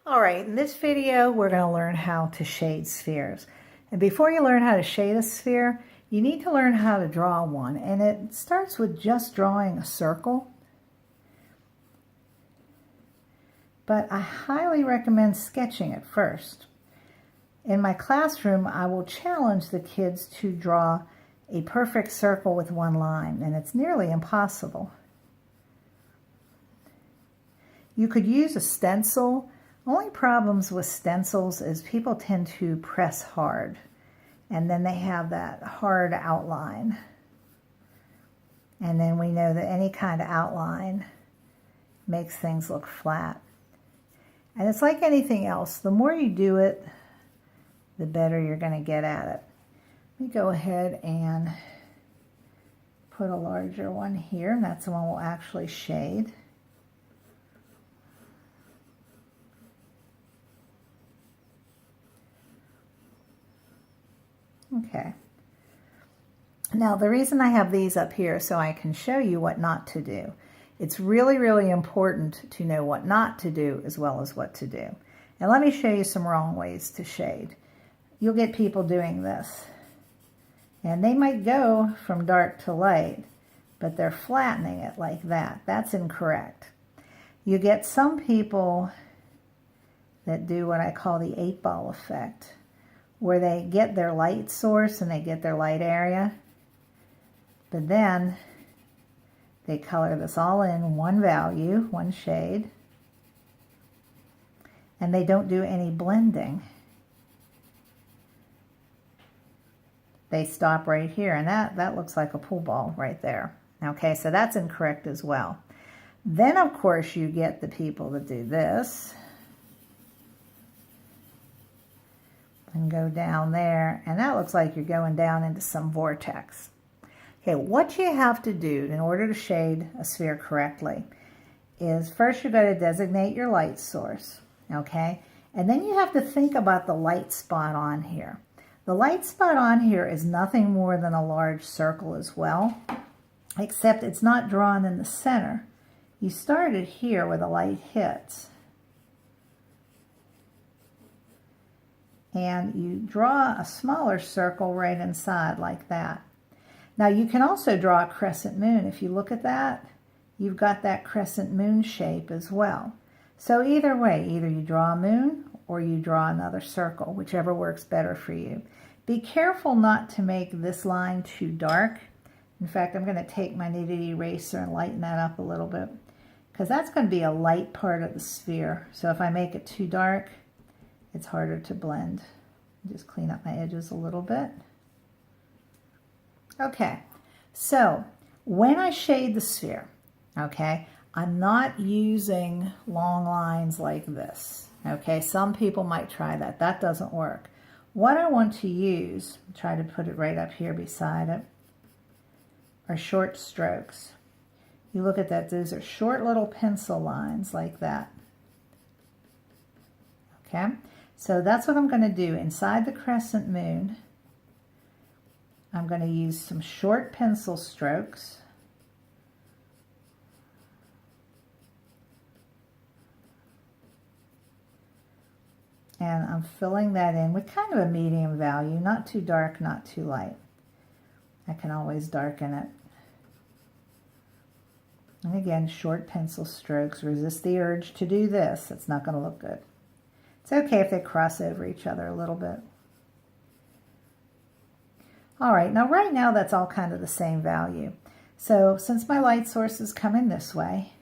All right, in this video, we're going to learn how to shade spheres. And before you learn how to shade a sphere, you need to learn how to draw one. And it starts with just drawing a circle. But I highly recommend sketching it first. In my classroom, I will challenge the kids to draw a perfect circle with one line, and it's nearly impossible. You could use a stencil. Only problems with stencils is people tend to press hard, and then they have that hard outline. And then we know that any kind of outline makes things look flat. And it's like anything else. The more you do it, the better you're going to get at it. Let me go ahead and put a larger one here, and that's the one we'll actually shade. Okay. Now the reason I have these up here is so I can show you what not to do. It's really, really important to know what not to do as well as what to do. And let me show you some wrong ways to shade. You'll get people doing this. And they might go from dark to light, but they're flattening it like that. That's incorrect. You get some people that do what I call the 8-ball effect, where they get their light source and they get their light area, but then they color this all in one value, one shade, and they don't do any blending. They stop right here, and that looks like a pool ball right there. Okay, so that's incorrect as well. Then, of course, you get the people that do this and go down there, and that looks like you're going down into some vortex. Okay, what you have to do in order to shade a sphere correctly is first you've got to designate your light source, okay? And then you have to think about the light spot on here. The light spot on here is nothing more than a large circle as well, except it's not drawn in the center. You started here where the light hits. And you draw a smaller circle right inside like that. Now you can also draw a crescent moon. If you look at that, you've got that crescent moon shape as well. So either way, either you draw a moon or you draw another circle, whichever works better for you. Be careful not to make this line too dark. In fact, I'm going to take my knited eraser and lighten that up a little bit, because that's going to be a light part of the sphere. So if I make it too dark, it's harder to blend. Just clean up my edges a little bit. Okay, so when I shade the sphere, okay, I'm not using long lines like this. Okay, some people might try that. That doesn't work. What I want to use, try to put it right up here beside it, are short strokes. You look at that, those are short little pencil lines like that. Okay, so that's what I'm going to do. Inside the crescent moon, I'm going to use some short pencil strokes. And I'm filling that in with kind of a medium value, not too dark, not too light. I can always darken it. And again, short pencil strokes. Resist the urge to do this. It's not going to look good. It's okay if they cross over each other a little bit. All right, now right now that's all kind of the same value. So since my light source is coming this way,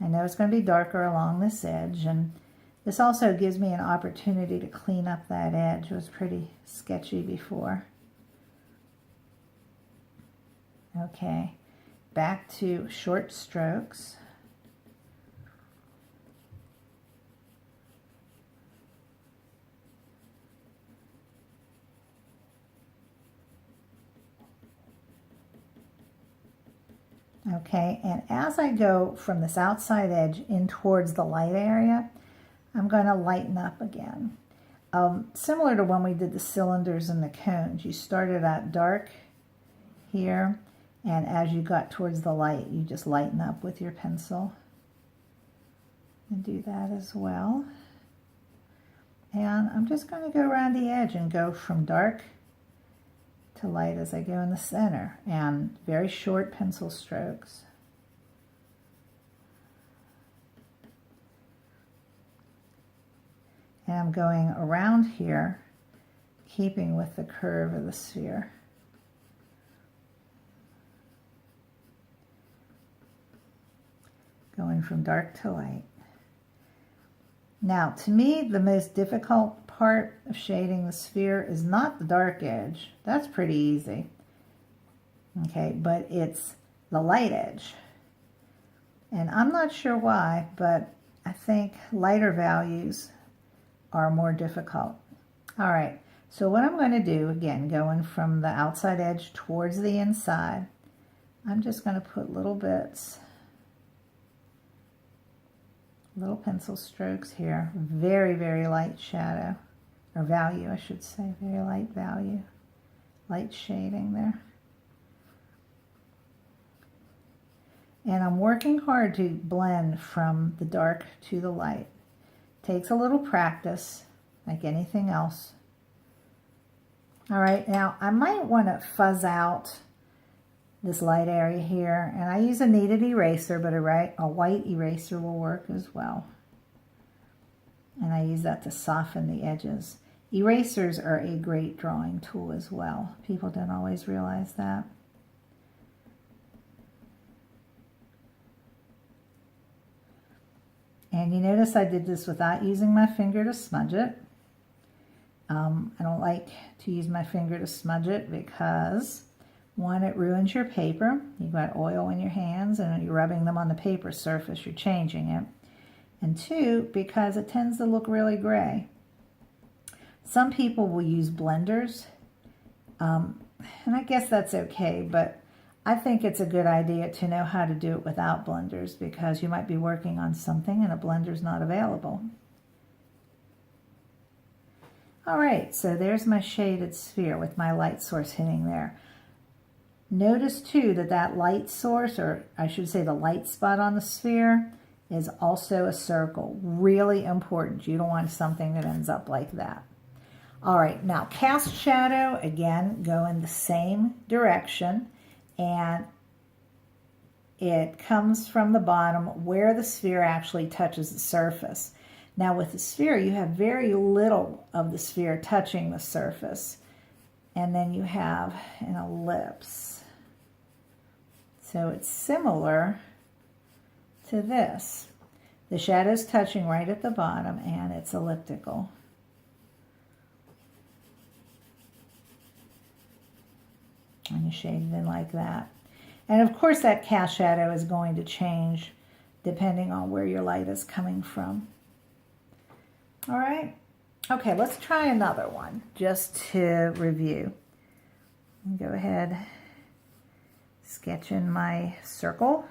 I know it's going to be darker along this edge, and this also gives me an opportunity to clean up that edge. It was pretty sketchy before. Okay, back to short strokes. Okay, and as I go from this outside edge in towards the light area, I'm going to lighten up again. Similar to when we did the cylinders and the cones, you started out dark here, and as you got towards the light, you just lighten up with your pencil. And do that as well. And I'm just going to go around the edge and go from dark to light as I go in the center, and very short pencil strokes. And I'm going around here, keeping with the curve of the sphere. Going from dark to light. Now, to me, the most difficult part of shading the sphere is not the dark edge. That's pretty easy. Okay, but it's the light edge. And I'm not sure why, but I think lighter values are more difficult. All right, so what I'm going to do, again, going from the outside edge towards the inside, I'm just going to put little bits, little pencil strokes here, very, very light shadow, or value, I should say, very light value, light shading there. And I'm working hard to blend from the dark to the light. Takes a little practice, like anything else. All right, now I might want to fuzz out this light area here, and I use a kneaded eraser, but a white eraser will work as well. And I use that to soften the edges. Erasers are a great drawing tool as well. People don't always realize that. And you notice I did this without using my finger to smudge it. I don't like to use my finger to smudge it because, one, it ruins your paper. You've got oil in your hands and you're rubbing them on the paper surface, you're changing it. And two, because it tends to look really gray. Some people will use blenders, and I guess that's okay, but I think it's a good idea to know how to do it without blenders, because you might be working on something and a blender's not available. All right, so there's my shaded sphere with my light source hitting there. Notice too that that light source, or I should say the light spot on the sphere, is also a circle. Really important. You don't want something that ends up like that. All right, now cast shadow, again, go in the same direction, and it comes from the bottom where the sphere actually touches the surface. Now with the sphere, you have very little of the sphere touching the surface, and then you have an ellipse. So it's similar to this. The shadow's touching right at the bottom, and it's elliptical. And you shade it in like that. And of course that cast shadow is going to change depending on where your light is coming from. All right. Okay, let's try another one just to review. Go ahead, sketch in my circle.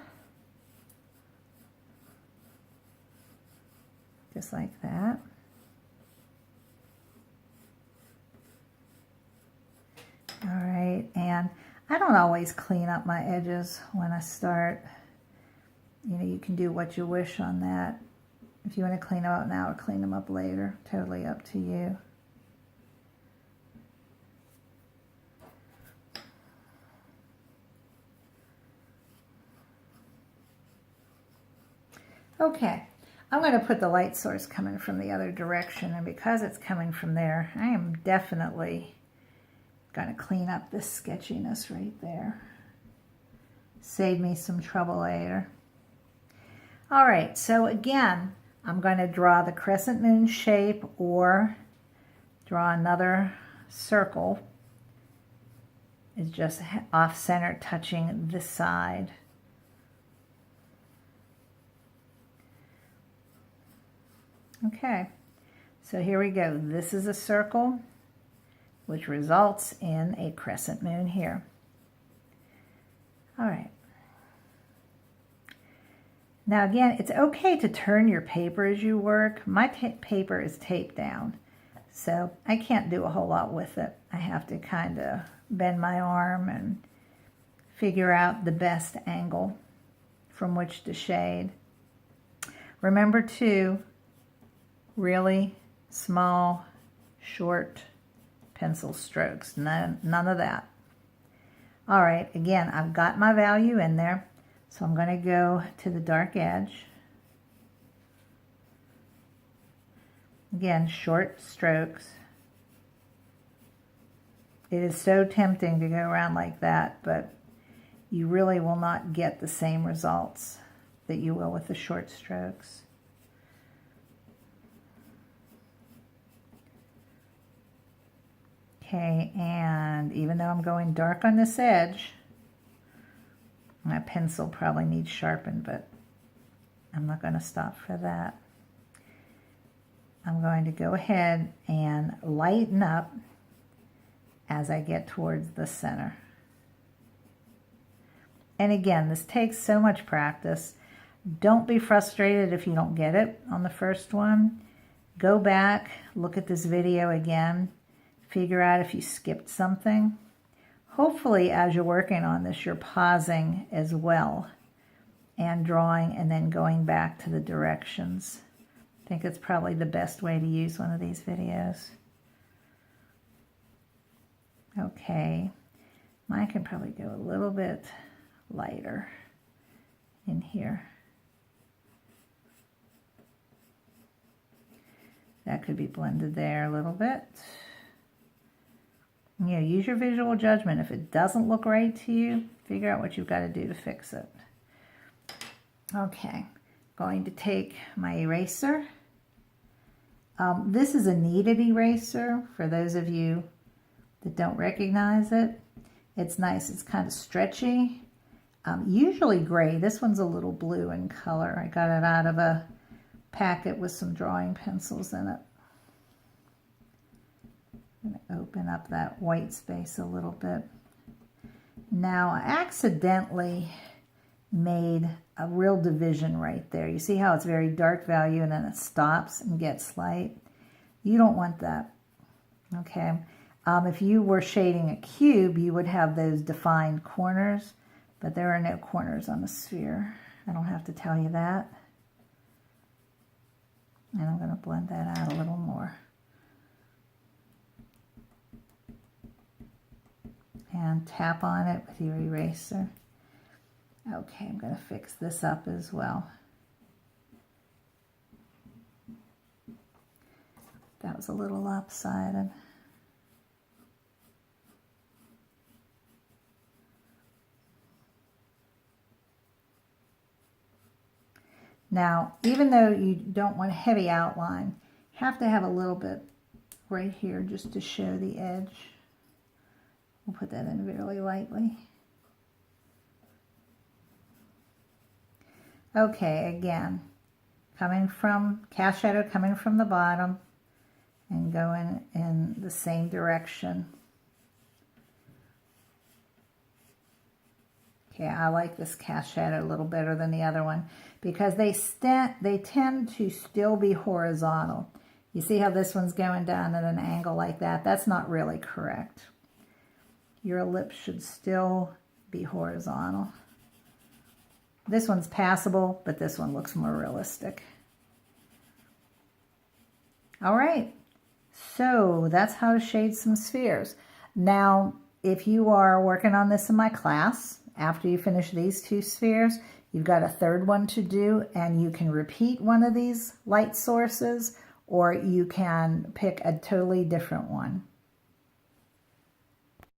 Just like that. All right, and I don't always clean up my edges when I start. You know, you can do what you wish on that. If you want to clean them up now or clean them up later, totally up to you. Okay, I'm going to put the light source coming from the other direction, and because it's coming from there, I am definitely going to clean up this sketchiness right there. Save me some trouble later. All right, so again, I'm going to draw the crescent moon shape or draw another circle. It's just off center touching this side. Okay, so here we go. This is a circle, which results in a crescent moon here. All right. Now again, it's okay to turn your paper as you work. My paper is taped down, so I can't do a whole lot with it. I have to kind of bend my arm and figure out the best angle from which to shade. Remember too, really small, short pencil strokes. None of that. All right, again, I've got my value in there, so I'm going to go to the dark edge. Again, short strokes. It is so tempting to go around like that, but you really will not get the same results that you will with the short strokes. Okay, and even though I'm going dark on this edge, my pencil probably needs sharpened, but I'm not going to stop for that. I'm going to go ahead and lighten up as I get towards the center. And again, this takes so much practice. Don't be frustrated if you don't get it on the first one. Go back, look at this video again, figure out if you skipped something. Hopefully, as you're working on this, you're pausing as well and drawing and then going back to the directions. I think it's probably the best way to use one of these videos. Okay, mine can probably go a little bit lighter in here. That could be blended there a little bit. You know, use your visual judgment. If it doesn't look right to you, figure out what you've got to do to fix it. Okay, going to take my eraser. This is a kneaded eraser for those of you that don't recognize it. It's nice, it's kind of stretchy. Usually gray. This one's a little blue in color. I got it out of a packet with some drawing pencils in it. I'm going to open up that white space a little bit. Now, I accidentally made a real division right there. You see how it's very dark value and then it stops and gets light? You don't want that, okay? If you were shading a cube, you would have those defined corners, but there are no corners on the sphere. I don't have to tell you that. And I'm going to blend that out a little more. And tap on it with your eraser. Okay, I'm going to fix this up as well. That was a little lopsided. Now, even though you don't want a heavy outline, you have to have a little bit right here just to show the edge. We'll put that in really lightly. Okay, again, coming from cast shadow, coming from the bottom and going in the same direction. Okay, I like this cast shadow a little better than the other one because they tend to still be horizontal. You see how this one's going down at an angle like that? That's not really correct. Your ellipse should still be horizontal. This one's passable, but this one looks more realistic. All right, so that's how to shade some spheres. Now, if you are working on this in my class, after you finish these two spheres, you've got a third one to do, and you can repeat one of these light sources, or you can pick a totally different one.